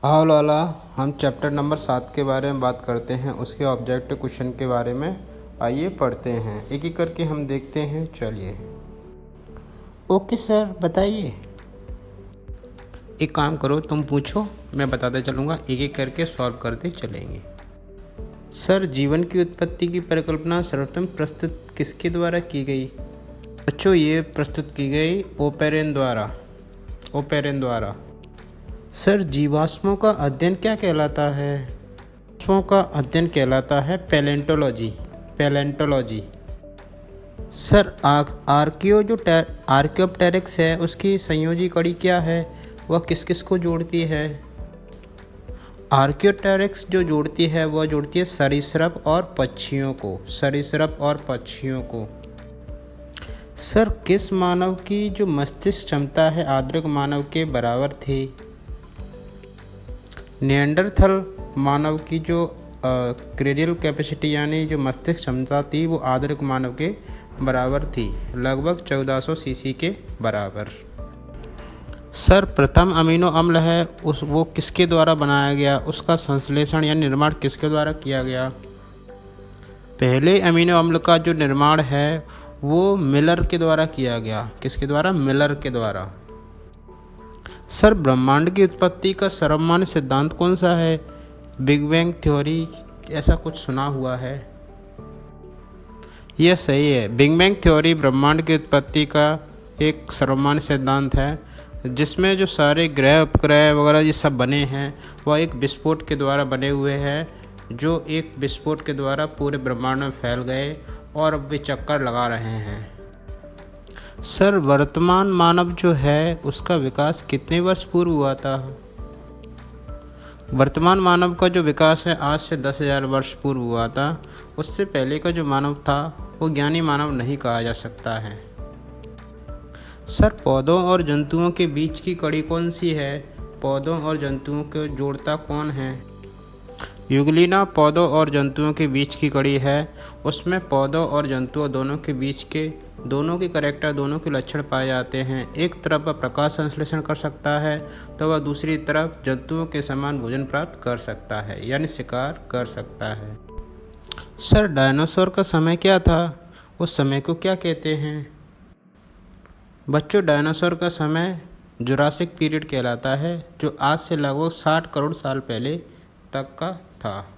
हाल वाला हम chapter number 7 के बारे में बात करते हैं, उसके ऑब्जेक्टिव क्वेश्चन के बारे में। आइए पढ़ते हैं, एक एक करके हम देखते हैं। चलिए। ओके सर, बताइए। एक काम करो, तुम पूछो, मैं बताते चलूँगा, एक एक करके सॉल्व करते चलेंगे। सर, जीवन की उत्पत्ति की परिकल्पना सर्वप्रथम प्रस्तुत किसके द्वारा की गई? बच्चों, ये प्रस्तुत की गई ओपेरेन द्वारा। सर, जीवाश्मों का अध्ययन क्या कहलाता है? जीवाश्मों का अध्ययन कहलाता है पैलेंटोलॉजी। सर, आर्कियोप्टेरिक्स है, उसकी संयोजी कड़ी क्या है? वह किस किस को जोड़ती है? आर्कियोप्टेरिक्स जो जोड़ती है वह जोड़ती है सरीसृप और पक्षियों को। सर, किस मानव की जो मस्तिष्क क्षमता है आधुनिक मानव के बराबर थी? निएंडरथल मानव की जो क्रेडियल कैपेसिटी यानी जो मस्तिष्क क्षमता थी वो आधुनिक मानव के बराबर थी, लगभग 1400 सीसी के बराबर। सर, प्रथम अमीनो अम्ल है वो किसके द्वारा बनाया गया? उसका संश्लेषण या निर्माण किसके द्वारा किया गया? पहले अमीनो अम्ल का जो निर्माण है वो मिलर के द्वारा किया गया। किसके द्वारा? मिलर के द्वारा। सर, ब्रह्मांड की उत्पत्ति का सर्वमान्य सिद्धांत कौन सा है? बिग बैंग थ्योरी, ऐसा कुछ सुना हुआ है? यह सही है। बिग बैंग थ्योरी ब्रह्मांड की उत्पत्ति का एक सर्वमान्य सिद्धांत है, जिसमें जो सारे ग्रह उपग्रह वगैरह ये सब बने हैं वह एक विस्फोट के द्वारा बने हुए हैं, जो एक विस्फोट के द्वारा पूरे ब्रह्मांड में फैल गए और अब वे चक्कर लगा रहे हैं। सर, वर्तमान मानव जो है उसका विकास कितने वर्ष पूर्व हुआ था? वर्तमान मानव का जो विकास है आज से 10,000 वर्ष पूर्व हुआ था। उससे पहले का जो मानव था वो ज्ञानी मानव नहीं कहा जा सकता है। सर, पौधों और जंतुओं के बीच की कड़ी कौन सी है? पौधों और जंतुओं को जोड़ता कौन है? यूग्लिना पौधों और जंतुओं के बीच की कड़ी है। उसमें पौधों और जंतुओं दोनों के बीच के दोनों के करैक्टर, दोनों के लक्षण पाए जाते हैं। एक तरफ वह प्रकाश संश्लेषण कर सकता है तो वह दूसरी तरफ जंतुओं के समान भोजन प्राप्त कर सकता है, यानी शिकार कर सकता है। सर, डायनासोर का समय क्या था? उस समय को क्या कहते हैं? बच्चों, डायनासोर का समय जुरासिक पीरियड कहलाता है, जो आज से लगभग 60 करोड़ साल पहले तक का था।